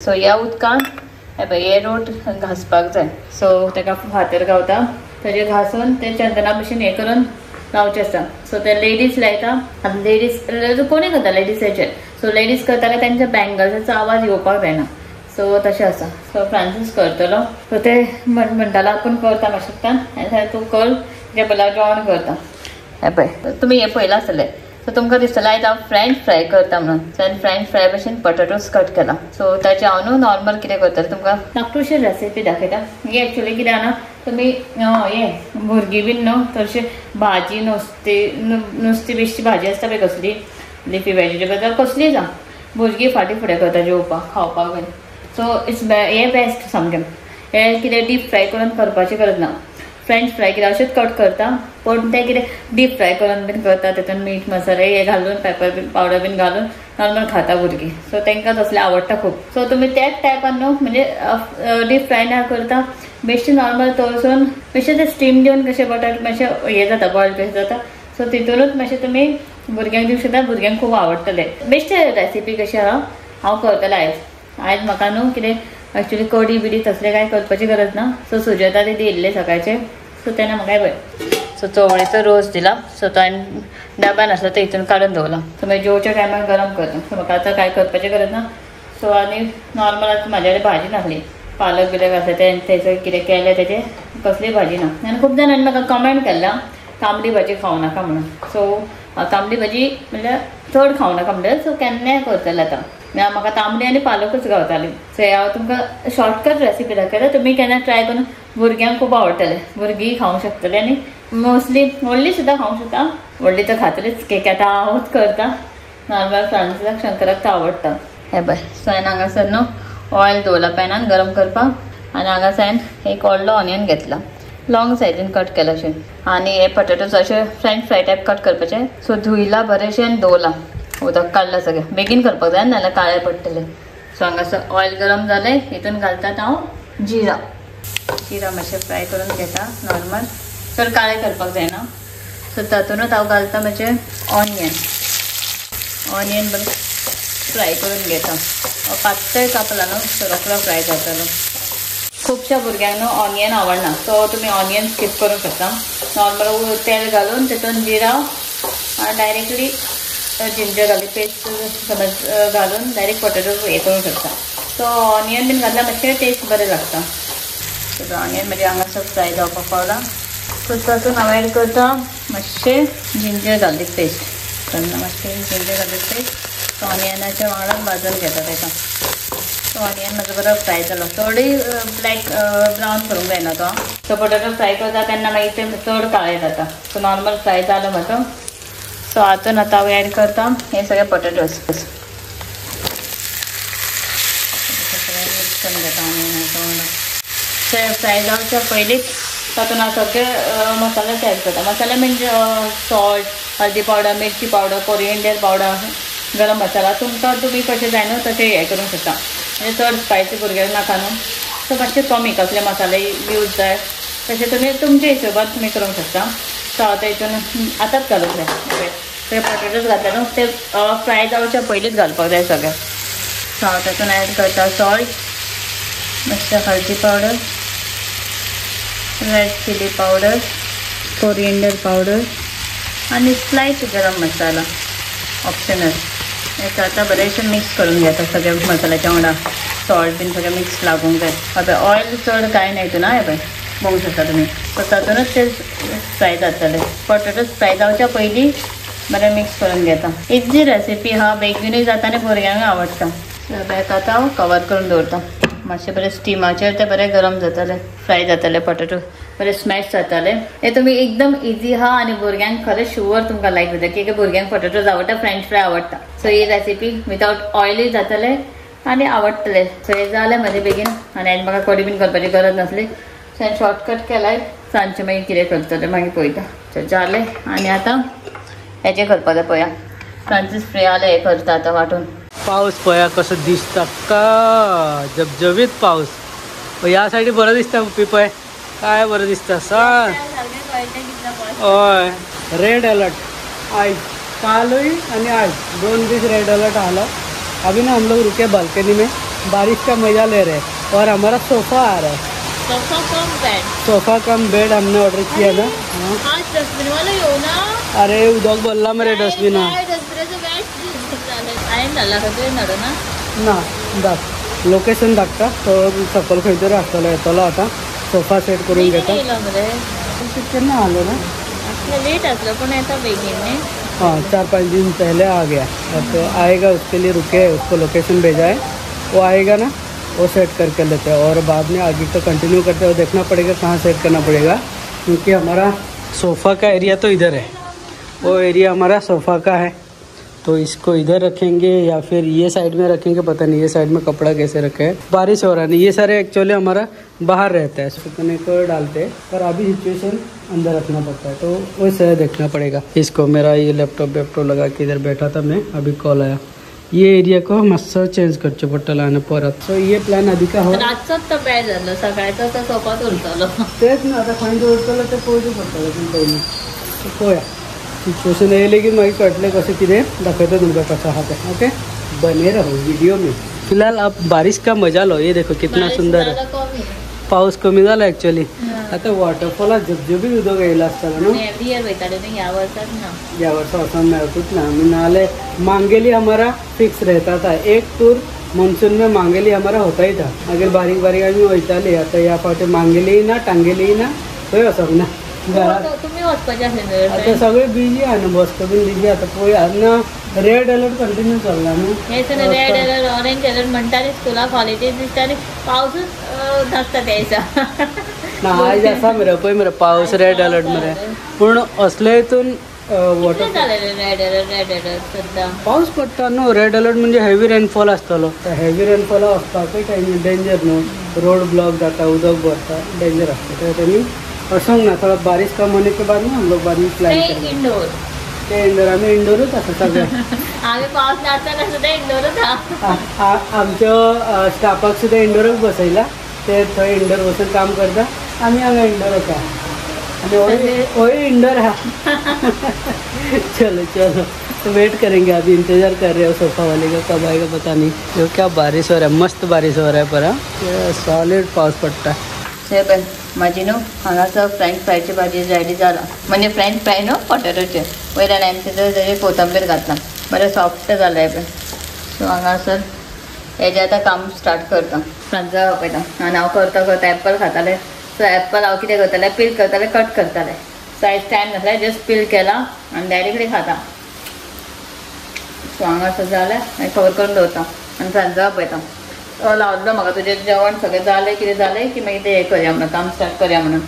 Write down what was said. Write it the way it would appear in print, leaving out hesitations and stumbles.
So ह्या उदकान हे रोट घासपाक जाय. सो ताका फातर गावता ताजे घासून ते चंदना भशेन हे करून लावचे आसता. सो ते लेडीज लायता आनी लेडीज कोणी करता लेडीजाचे. सो लेडीज करता तांच्या बँगल्साचो आवाज येवपाक जायना. सो तशें आसा. सो फ्रांसीस करतलो. सो ते म्हणटालो आपूण करता मातशें आनी तूं कर ते पयला जेवण करता. हे पळय तुमी हे पळयलां आसतलें. सो तुमकां दिसतलें आयज हांव फ्रेंच फ्राय करता म्हणून. सो हांवें फ्रेंच फ्राय भशेन पोटेटोज कट केला. सो ताचे हांव न्हू नॉर्मल कितें करतलें तुमकां धाकटूशी रेसिपी दाखयता. ही एक्चुअली कितें आहा तुमी हे भुरगीं बीन न्हू तशी भाजी नुस्ती बिश्टी भाजी आसता पळय कसली लिफी वेजिटेबल जावं कसली जावं भुरगीं फाटीं फुडें करता जेवपाक खावपाक बीन. सो हे बेस्ट सामकें. हे कितें डीप फ्राय करून करपाची गरज ना. फ्रेंच फ्राय कितें अशेंच कट करता पण ते कितें डीप फ्राय करून बीन करता. तातूंत मीठ मसाले हे घालून पेपर बीन पावडर बीन घालून नॉर्मल खाता भुरगीं. सो तांकां तसलें आवडटा खूब. सो तुमी त्याच टायपान न्हू म्हणजे डीप फ्राय ना करता बेश्टें नॉर्मल तळसून बेश्टें ते स्टीम दिवन कशें बटाट मातशें हे जाता बॉयल कशें जाता. सो तितूनच मातशें तुमी भुरग्यांक दिवंक शकता. भुरग्यांक खूब आवडटलें. बेश्टें रेसिपी कशी आहा हांव करतलें आयज म्हाका न्हू कितें एक्चुअली कडी बिडी तसलें कांय करपाची गरज ना. सो सुजाता ती येयल्ले सकाळचे. सो तेन्ना म्हाका पळय सो चवळेचो रोस दिला. सो तो हांवें डब्यान आसलो तो हितून काडून दवरला. सो मागीर जेवच्या टायमार गरम करता. सो म्हाका आतां कांय करपाची गरज ना. सो आनी नॉर्मल आतां म्हाजे कडेन भाजी नासली पालक बिलक आसा तेचो कितें केलें तेजें कसली भाजी ना. आनी खूब जाणांनी म्हाका कमेंट केला तांबडी भाजी खावं नाका म्हणून. सो तांबडी भाजी म्हणल्यार चड खावं नाका म्हणल्यार सो केन्नाय करतलें आतां. म्हाका तांबडी आनी पालकूच गावताली. सो हांव तुमकां शॉर्टकट रेसिपी दाखयता. तुमी केन्ना ट्राय करून भुरग्यांक खूब आवडटलें. भुरगीं खावंक शकतली आनी मोस्टली व्हडली सुद्दां खावंक शकता. व्हडली तर खातलीच केक आतां हांवूच करता. नॉर्मल फ्रांसिसाक शंकराक तो आवडटा. हे पळय सो हांवें हांगासर न्हू ऑयल दवरला पॅनान गरम करपाक आनी हांगासर हांवें एक व्हडलो ऑनियन घेतला लॉंग सायडीन कट केला अशें. आनी हे पोटेटोज अशें फ्रेंच फ्राय टायप कट करपाचें. सो धुयला बरेंशें आनी दवरला उदक काडला सगळें. बेगीन करपाक जाय नाल्यार काळें पडटलें. सो हांगासर ऑयल गरम जालें हितून घालतात हांव जिरा मातशें फ्राय करून घेता नॉर्मल चड काळें करपाक जायना. सो तातूंतच हांव घालता मातशें ऑनियन बरें फ्राय करून घेता. पातळ कापला न्हू सो रोखडो फ्राय जातलो. खुबश्या भुरग्यांक न्हू ऑनियन आवडना. सो तुमी ऑनियन स्कीप करूंक शकता. नॉर्मल तेल घालून तितून जिरा आनी डायरेक्टली जिंजर घालून पेस्ट समज घालून डायरेक्ट पोटेटो हे करूंक शकता. सो ऑनियन बीन घातल्यार मातशें टेस्ट बरें लागता. सो ऑनियन म्हणजे हांगासर फ्राय जावपाक पावला. सो तातूंत हांव एड करता मातशें जिंजर गार्लीक पेस्ट. तेन्ना मातशें जिंजर गार्लीक पेस्ट सो ऑनियनाच्या वांगडा भाजून घेता ताका. सो ऑनियन म्हाजो बरो फ्राय जालो. चडूय ब्लॅक ब्रावन करूंक जायना तो. सो पोटेटो फ्राय करता तेन्ना मागीर ते चड काळें जाता. सो नॉर्मल फ्राय जालो म्हाजो. सो हातून आतां हांव एड करता हे सगळे पोटेटोज मिक्स करून घेता ऑनियनाच्या वांगडा. ते फ्राय जावच्या पयलींच तातूंत हांव सगळे मसाले एड करता. मसाले म्हणजे सॉल्ट हळदी पावडर मिरची पावडर कोरिएंडर पावडर गरम मसाला तुमी कशें जाय न्हू तशें हें करूंक शकता. म्हणजे चड स्पायसी भुरग्यांक नाका न्हू सो मातशें कमी कसले मसाले यूज जाय तशें तुमी तुमच्या हिशोबान तुमी करूंक शकता. सो हांव हितून आतांच घालूंक जाय ते पोटेटोज घातले न्हू ते फ्राय जावच्या पयलींच घालपाक जाय सगळें. सो हांव तातूंत एड करता सॉल्ट मातशें हळदी powder red chili powder coriander powder आनी स्लायट गरम मसाला ऑप्शनल. हें आतां बरेंशें मिक्स करून घेता सगळे मसाल्याच्या वांगडा. सॉल्ट बीन सगळें मिक्स लागूंक जाय. आता ऑयल चड कांय ना हितून हें पळय बघूंक शकता तुमी. सो तातूंतच ते फ्राय जातले. पोटेटोज फ्राय जावच्या पयलीं बरें मिक्स करून घेता. इजी रेसिपी हा बेगीनूय जाता आनी भुरग्यांक आवडटा. सगळ्याक आतां हांव कवर करून दवरता. मातशें बरें स्टिमाचेर ते बरें गरम जातले फ्राय जातले पोटेटो बरें स्मॅश जातले. हे तुमी एकदम इजी हा आनी भुरग्यांक खरें शुअर तुमकां लायक जाता कित्याक भुरग्यांक पोटेटोज आवडटा फ्रेंच फ्राय आवडटा. सो ही रेसिपी विथआउट ऑयली जातले आनी आवडटले. सो हे जालें म्हाजें बेगीन आनी हांवें म्हाका कडी बीन करपाची गरज नासली. सो हांवें शॉर्टकट केलाय. सांजचें मागीर कितें करतलें मागीर पळयता. सो जालें आनी आतां हेजें करपाक जाय पळया फ्रांसीस फ्रेयाले हें करता आतां वांटून. पाऊस पळया कसो दिसता का जबजबीत पाऊस. ह्या सायडी बरो दिसता पळय काय बरो दिसता सांग. हय रेड अलर्ट आयज कालूय आनी आज 2 दीस रेड अलर्ट आसलो. अभी ना हम लोग रुके बालकनी में बारिश का मजा ले रहे हैं। और हमारा सोफा आ रहा है, sofa cum bed, sofa cum bed हमने ऑर्डर किया ना। हाँ। आज डस्टबिन वाला येऊ ना। अरे उदक बोलला मरे डस्टबिन डस्टबिनाचं बॅट झाला का ते नड ना ना दाख लोकेशन दाखता तो सकल खंय तरी आसतलो येतलो आता सोफा सेट करून घेता कितना आलो ना लेट असलं पण येता बेगीन ने। हाँ 4-5 दिन पहले आ गया, अब तो आएगा उसके लिए रुके, उसको लोकेशन भेजा है, वो आएगा ना वो सेट करके लेते हैं और बाद में आगे का कंटिन्यू करते हैं। देखना पड़ेगा कहाँ सेट करना पड़ेगा, क्योंकि हमारा सोफ़ा का एरिया तो इधर है, वो एरिया हमारा सोफ़ा का है, तो इसको इधर रखेंगे या फिर ये साइड में रखेंगे, पता नहीं ये साइड में कपड़ा कैसे रखे है। बारिश हो रहा है, ये सारे एक्चुअली हमारा बाहर रहता है, सूखने को डालते हैं, पर अभी सिचुएशन अंदर रखना पड़ता है, तो वैसे देखना पड़ेगा इसको। मेरा ये लैपटॉप लगा के इधर बैठा था मैं, अभी कॉल आया, ये एरिया को मस्त चेंज करचो पडटलो आनी परत। सो ये प्लॅन आधी का हो रातचोच तो बॅड झालं, सकाळचा तो सोफाच उरतलो तेच ना, आता खंय उरतलो ते पळोवचें पडटलें पूण पयलीं पळोवया सिचुएशन येयलें की मागीर कळटलें कशें कितें दाखयता तुमकां कसं आहा तें। ओके बने रहो वीडियो में। फिलहाल आप बारिश का मजा लो, ये देखो कितना सुंदर है, पाऊस कमी झाला ॲक्च्युअली, आता वॉटरफॉलात झबझबीत उदक येयला आसतलें न्हू, एवरी इयर वयताले न्हू, ह्या वर्सात ना, या वर्ष वचून मेळतूच ना आमी, नाले मांगेली हमारा फिक्स रहता था, एक टूर मानसून में मांगेली हमारा होता ही था, मागीर बारीक बारीक आमी वयताली, आता ह्या फावटी मांगेली ना टांगेली ना खंय वचप ना घरात। तुम्ही वचपाचे आसले आता सगळे बिजी आहे ना, बसतो बीन बिजी, आता पळोवया ना, रेड अलर्ट कंटिन्यू चल्ला न्हू, हेच रेड अलर्ट ऑरेंज अलर्ट म्हणटाले स्कुला कॉलेजीस दिसताले पावसूच धाकता द्यायचा ना आज आसा मरे पळय मरे पावस रेड अलर्ट मरे, पूण असले हितून वॉटर रेड अलर्ट सध्या पाऊस पडटा न्हू, रेड अलर्ट म्हणजे हेवी रेनफॉल आसतलो, हेवी रेनफॉल वचपाकूय टायम डेंजर न्हू, रोड ब्लॉक जाता, उदक भरता, डेंजर आसता, त्या खातीर असंग ना, थोड़ा बारिश कम होने के बाद ना हम लोग बाद में प्लान करेंगे इंडोर, ते इंडोर आम्ही इंडोरच असं सगळं आम्ही पाऊस लागताना सुद्धा इंडोरच आमच्या स्टाफाक सुद्धा इंडोरच बसयला, ते थंय इंडोर बसून काम करता, आम्ही हांगा इंडोरच आहा आणि वही इंडोर हा चलो चलो तो वेट करेंगे, अभी इंतजार कर रहे हो सोफा वाले का कब आएगा पता नहीं। जो क्या बारिश हो रहा है, मस्त बारिश हो रहा है, पर सॉलिड पाऊस पडटा हे पण माझी न्हू हांगासर फ्रेंच फ्रायची भाजी रेडी जाला, म्हणजे फ्रेंच फ्राय न्हू पोटेटोचे, वयल्यान हांवें तेजेर कोथंबीर घातला, बरें सॉफ्ट जालें हें पण। सो हांगासर हेजें आतां काम स्टार्ट करता, फ्रांजा पळयता आनी हांव करता करता एप्पल खातालें, सो एप्पल हांव कितें करतालें पील करतालें, कट करतालें, सो आयज टायम नासलें, जस्ट पील केला आनी डायरेक्टली खाता। सो हांगासर जालें मागीर कवर करून दवरता आनी फ्रांजा पळयता लावलो म्हाका तुजें जेवण सगळें जालें कितें जालें की मागीर तें हें करया म्हणून काम स्टार्ट करया म्हणून।